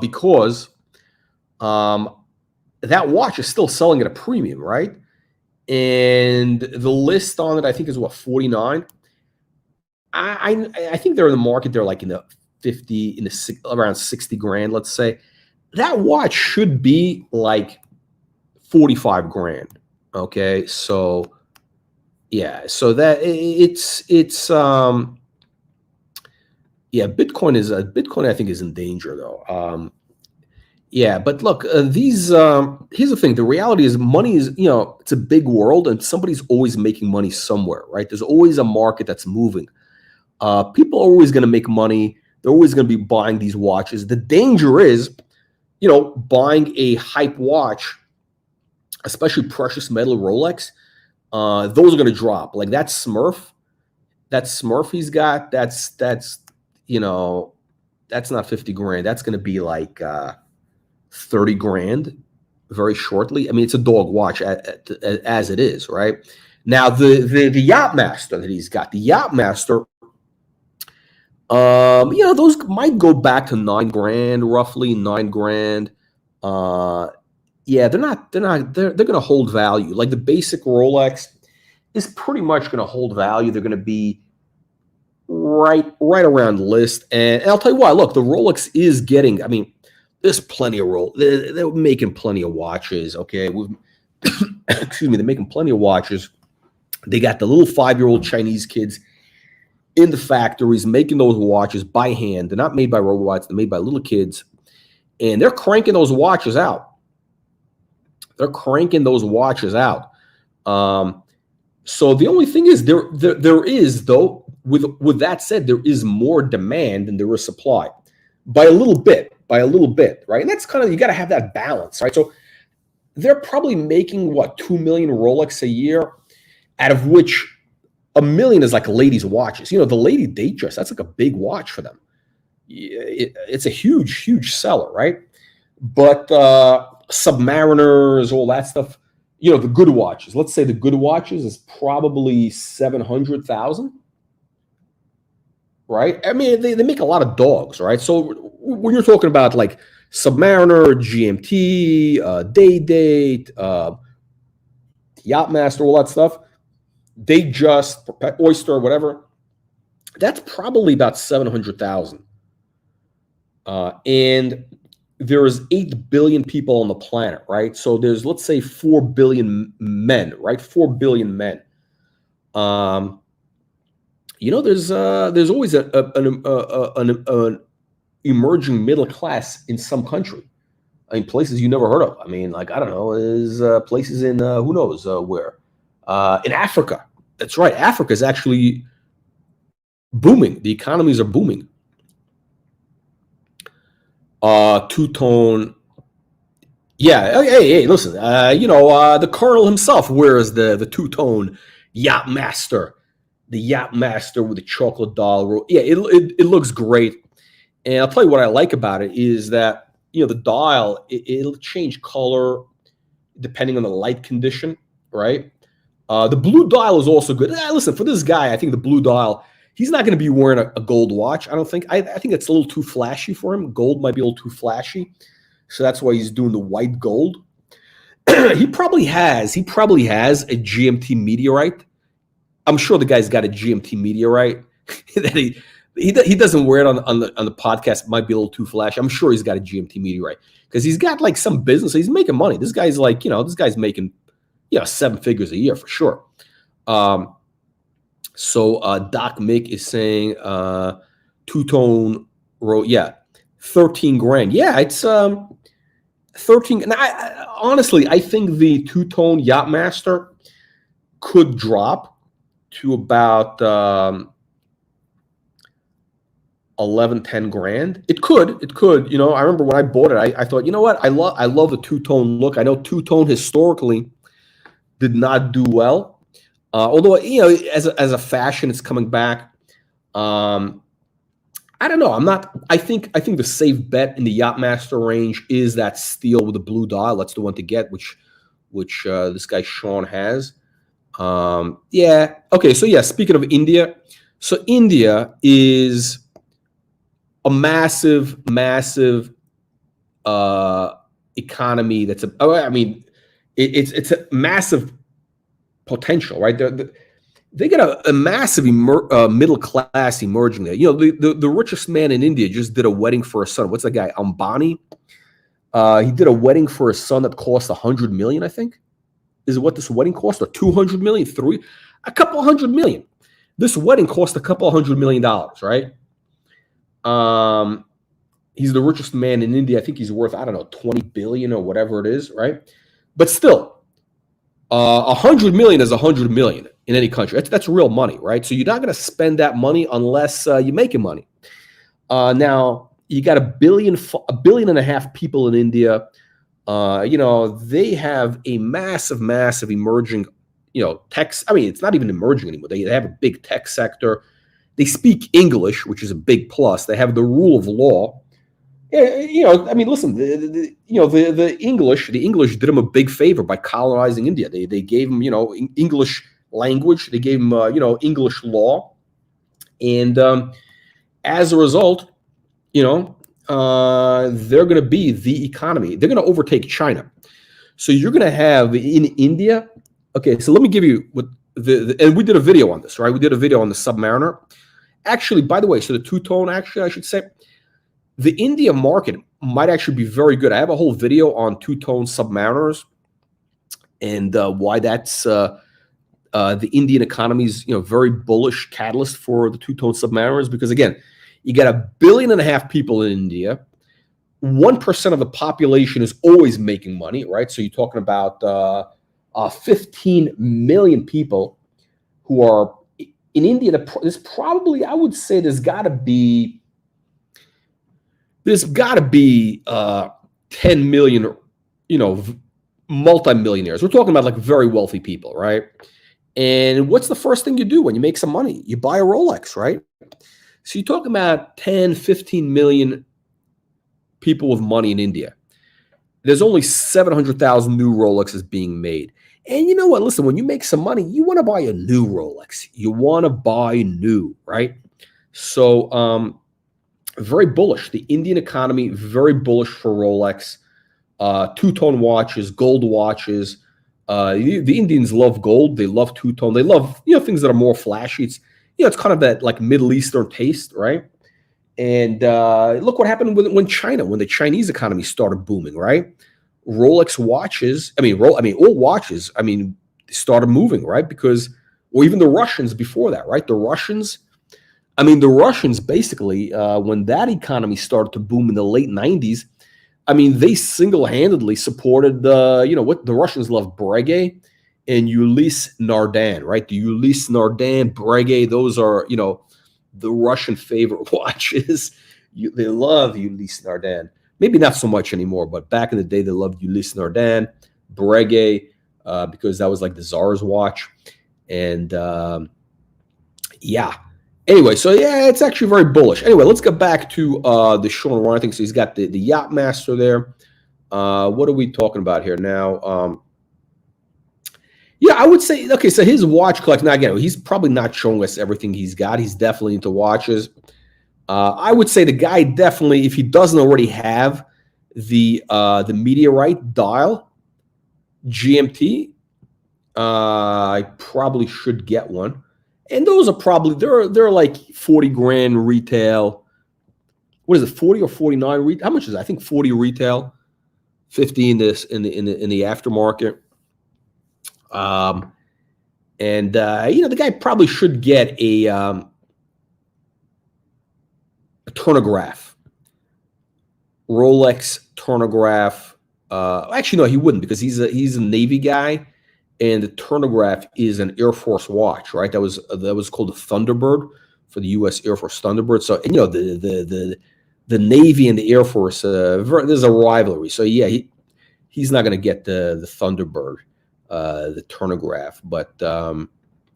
because that watch is still selling at a premium, right? And the list on it, I think, is what, 49. I think they're in the market. They're like in the 50, around 60 grand, let's say. That watch should be like 45 grand. Okay, so. Yeah, so that it's yeah, Bitcoin I think is in danger though. Yeah, but look, here's the thing. The reality is money is, it's a big world and somebody's always making money somewhere, right? There's always a market that's moving. People are always going to make money. They're always going to be buying these watches. The danger is, buying a hype watch, especially precious metal Rolex. Those are going to drop. Like that Smurf he's got, that's not 50 grand. That's going to be like 30 grand very shortly. I mean, it's a dog watch as it is, right? Now, the Yachtmaster that he's got, the Yachtmaster, those might go back to 9 grand, roughly 9 grand. Yeah, they're going to hold value. Like the basic Rolex is pretty much going to hold value. They're going to be right around list. And I'll tell you why. Look, the Rolex is getting, I mean, there's plenty of they're making plenty of watches, okay? Excuse me, they're making plenty of watches. They got the little 5-year-old Chinese kids in the factories making those watches by hand. They're not made by robots. They're made by little kids. And they're cranking those watches out. So the only thing is there is, though, with that said, there is more demand than there is supply by a little bit, right? And that's kind of, you got to have that balance, right? So they're probably making what, 2 million Rolex a year, out of which 1 million is like ladies' watches. The lady date dress, that's like a big watch for them. It's a huge seller, right? But submariners, all that stuff, the good watches. Let's say the good watches is probably 700,000, right? I mean, they make a lot of dogs, right? So when you're talking about like Submariner, GMT, Day Date, Yachtmaster, all that stuff, they just Oyster, whatever, that's probably about 700,000. And there's 8 billion people on the planet, right? So there's, let's say, 4 billion men, right? 4 billion men. there's always an emerging middle class in some country. I mean, places you never heard of. I mean, like, I don't know, is places in who knows where. In Africa. That's right. Africa is actually booming. The economies are booming. Two-tone. Yeah. Hey, listen. The colonel himself wears the two-tone Yachtmaster. The Yachtmaster with the chocolate dial. Yeah, it looks great. And I'll tell you what I like about it is that, the dial, it'll change color depending on the light condition, right? The blue dial is also good. Listen, for this guy, I think the blue dial, he's not going to be wearing a gold watch, I don't think. I think it's a little too flashy for him. Gold might be a little too flashy. So that's why he's doing the white gold. He probably has a GMT meteorite. I'm sure the guy's got a GMT meteorite that he doesn't wear it on the podcast. It might be a little too flashy. I'm sure he's got a GMT meteorite because he's got like some business. He's making money. This guy's like, this guy's making 7 figures a year for sure. So Doc Mick is saying two-tone 13 grand. Yeah, it's 13. And honestly, I think the two-tone Yachtmaster could drop to about 11, 10 grand. It could. I remember when I bought it, I thought, you know what? I love the two-tone look. I know two-tone historically did not do well. Although, as a fashion, it's coming back. I don't know. I think the safe bet in the Yachtmaster range is that steel with the blue dial. That's the one to get, which this guy Shawn has. Yeah. Okay. So yeah, speaking of India, so India is a massive economy. It's a massive potential, right? They got a massive middle class emerging there. The richest man in India just did a wedding for his son. What's that guy, Ambani? He did a wedding for his son that cost $100 million, I think. Is what this wedding cost, or $200 million, a couple $100 million. This wedding cost a couple $100 million, right? He's the richest man in India. I think he's worth, I don't know, 20 billion or whatever it is, right? But still, 100 million is 100 million in any country. That's real money, right? So you're not going to spend that money unless you're making money. Now you got 1.5 billion people in India. They have a massive emerging, tech. I mean, it's not even emerging anymore. They have a big tech sector. They speak English, which is a big plus. They have the rule of law. Listen, the English did them a big favor by colonizing India. They gave them, English language. They gave them, English law. And as a result, they're going to be the economy. They're going to overtake China. So you're going to have in India. Okay, so let me give you what and we did a video on this, right? We did a video on the Submariner. Actually, by the way, so the two-tone, actually, I should say, the India market might actually be very good. I have a whole video on two-tone Submariners and why that's the Indian economy's very bullish catalyst for the two-tone Submariners. Because again, you got 1.5 billion people in India. 1% of the population is always making money, right? So you're talking about 15 million people who are in India. There's probably, I would say, there's got to be 10 million, multimillionaires. We're talking about like very wealthy people, right? And what's the first thing you do when you make some money? You buy a Rolex, right? So you're talking about 10, 15 million people with money in India. There's only 700,000 new Rolexes being made. And you know what? Listen, when you make some money, you want to buy a new Rolex. You want to buy new, right? So very bullish. The Indian economy, very bullish for Rolex. Two-tone watches, gold watches. The Indians love gold. They love two-tone. They love, things that are more flashy. It's, it's kind of that like Middle Eastern taste, right? And look what happened when the Chinese economy started booming, right? Rolex watches, all watches, started moving, right? Because, or even the Russians before that, right? The Russians, I mean, the Russians basically, when that economy started to boom in the late 90s, I mean, they single-handedly supported what the Russians love, Breguet and Ulysse Nardin, right? The Ulysse Nardin, Breguet, those are, the Russian favorite watches. They love Ulysse Nardin. Maybe not so much anymore, but back in the day, they loved Ulysse Nardin, Breguet, because that was like the Tsar's watch. And yeah. Anyway, so yeah, it's actually very bullish. Anyway, let's get back to the Shawn Ryan thing. So he's got the Yachtmaster there. What are we talking about here now? Yeah, I would say, okay, so his watch collection, now again, he's probably not showing us everything he's got. He's definitely into watches. I would say the guy definitely, if he doesn't already have the Meteorite dial GMT, I probably should get one. And those are probably, they're like 40 grand retail. What is it, 40 or 49 retail? How much is it? I think 40 retail, 50 in this in the aftermarket. The guy probably should get a turnograph, Rolex turnograph. Actually, no, he wouldn't, because he's a Navy guy, and the turnograph is an Air Force watch, right? That was called the Thunderbird for the U.S. Air Force Thunderbird. So, the Navy and the Air Force, there's a rivalry. So yeah, he's not going to get the Thunderbird, the turnograph, but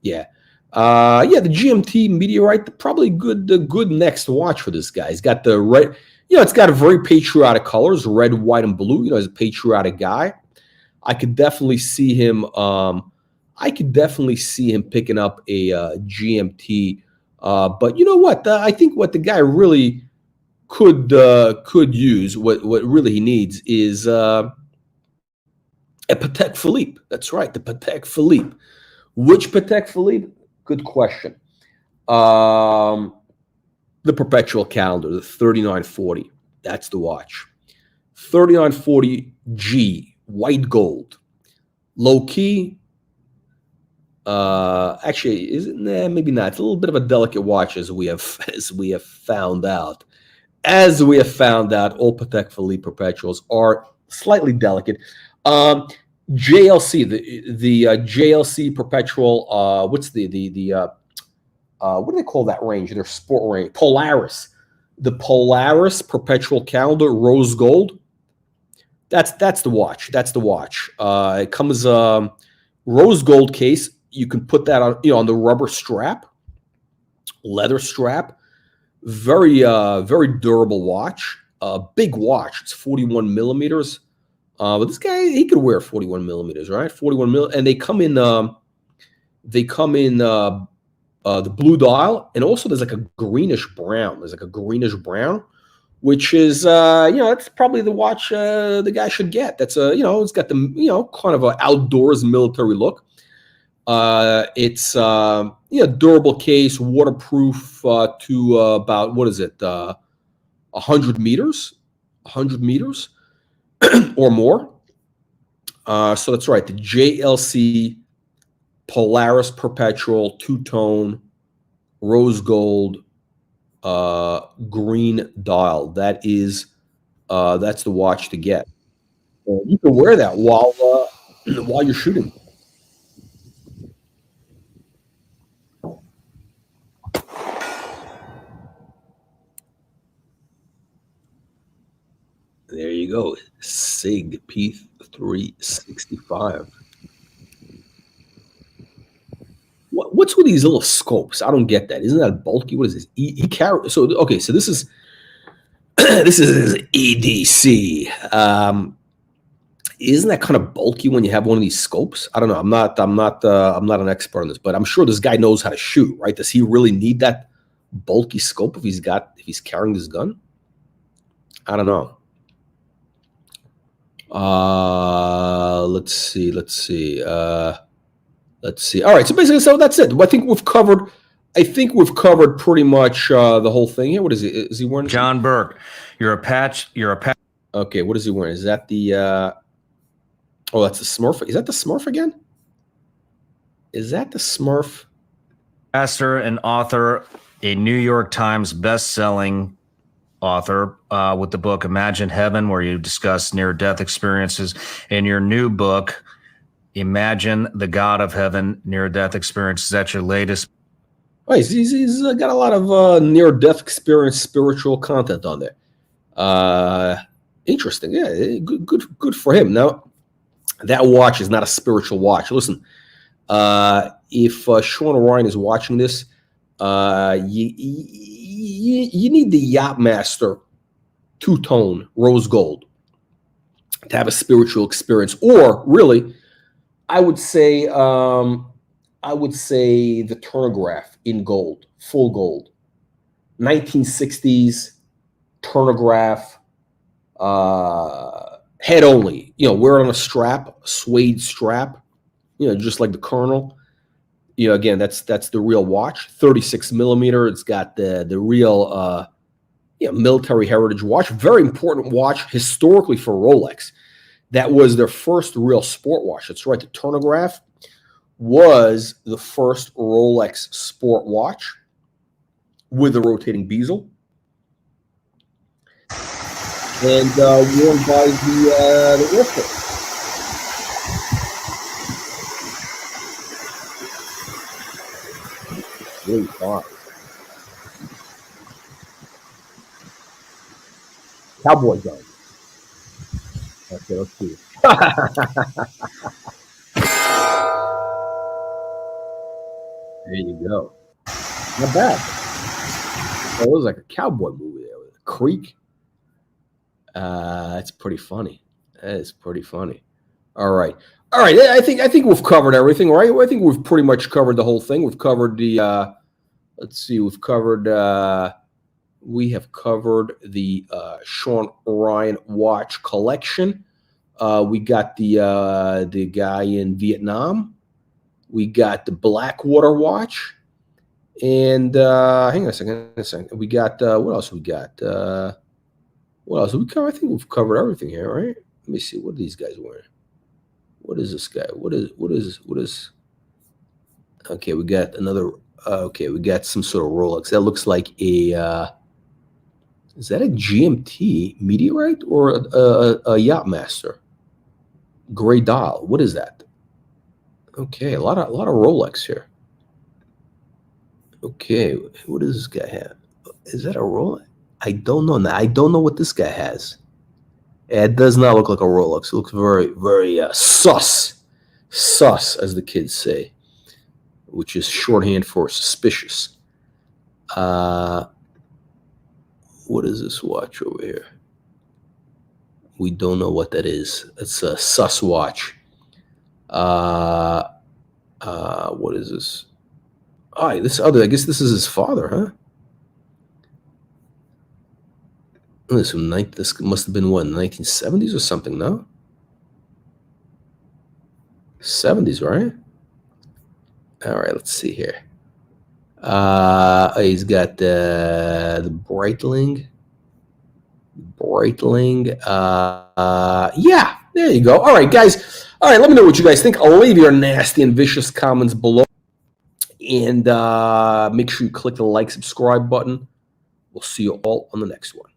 yeah, the GMT Meteorite, probably good next watch for this guy. He's got the red, it's got a very patriotic colors, red, white, and blue. He's a patriotic guy. I could definitely see him. Picking up a GMT. But you know what? I think what the guy really could use, what really he needs, is a Patek Philippe. That's right, the Patek Philippe. Which Patek Philippe? Good question. The perpetual calendar, the 3940. That's the watch. 3940G, white gold. Low key. Actually, maybe not. It's a little bit of a delicate watch, as we have found out. All Patek Philippe perpetuals are slightly delicate. JLC, the JLC perpetual. What's the what do they call that range? Their sport range. Polaris, the Polaris perpetual calendar, rose gold. That's the watch. That's the watch. It comes rose gold case. You can put that on on the rubber strap, leather strap. Very durable watch. Big watch. It's 41 millimeters. But this guy, he could wear 41 millimeters, right? 41 mil, and they come in the blue dial, and also there's like a greenish brown. Which is that's probably the watch the guy should get. That's it's got the kind of an outdoors military look. It's durable case, waterproof to about, what is it, 100 meters or more. So that's right, the JLC Polaris Perpetual two-tone rose gold green dial. That's the watch to get. You can wear that while you're shooting. There you go, SIG P365. What's with these little scopes? I don't get that. Isn't that bulky? What is this? He carry. So okay, so this is his EDC. Isn't that kind of bulky when you have one of these scopes? I don't know. I'm not an expert on this, but I'm sure this guy knows how to shoot, right? Does he really need that bulky scope if he's carrying this gun? I don't know. Let's see. All right. So basically, that's it. I think we've covered pretty much the whole thing here. What is he? Is he wearing? John Burke, you're a patch. Okay. What is he wearing? Is that the? Oh, that's the Smurf. Is that the Smurf again? Is that the Smurf? Master and author a New York Times best-selling author with the book Imagine Heaven, where you discuss near-death experiences. In your new book, Imagine the God of Heaven, Near-Death Experiences. That's your latest. Oh, he's got a lot of near-death experience, spiritual content on there. Interesting. Yeah, good for him. Now, that watch is not a spiritual watch. Listen, if Shawn Ryan is watching this, you need the Yachtmaster two-tone rose gold to have a spiritual experience. Or really, I would say the Turnograph in gold, full gold, 1960s Turnograph, head only. Wear it on a strap, a suede strap. Just like the Colonel. Again, that's the real watch, 36 millimeter. It's got the real military heritage watch. Very important watch historically for Rolex. That was their first real sport watch. That's right. The Turnograph was the first Rolex sport watch with the rotating bezel, and worn by the Air Force. Really fun. Cowboy gun. Okay, let's see. There you go. Not bad. Oh, it was like a cowboy movie there with a creek. It's pretty funny. That is pretty funny. All right. I think we've covered everything, right? I think we've pretty much covered the whole thing. We've covered the. Let's see. We have covered the Shawn Ryan watch collection. We got the guy in Vietnam. We got the Blackwater watch, and hang on a second. We got what else? We got what else? We cover. I think we've covered everything here, right? Let me see. What are these guys wearing? What is this guy? What is? Okay, we got another. Okay, we got some sort of Rolex. That looks like a. Is that a GMT meteorite or a Yachtmaster? Gray dial. What is that? Okay, a lot of Rolex here. Okay, what does this guy have? Is that a Rolex? I don't know. I don't know what this guy has. It does not look like a Rolex. It looks very, very sus, as the kids say, which is shorthand for suspicious. What is this watch over here? We don't know what that is. It's a sus watch. What is this? Oh, this other. I guess this is his father, huh? This must have been what, 1970s or something, no? 70s, right? All right, let's see here. He's got the Breitling. Yeah, there you go. All right, guys. All right, let me know what you guys think. I'll leave your nasty and vicious comments below. And make sure you click the like, subscribe button. We'll see you all on the next one.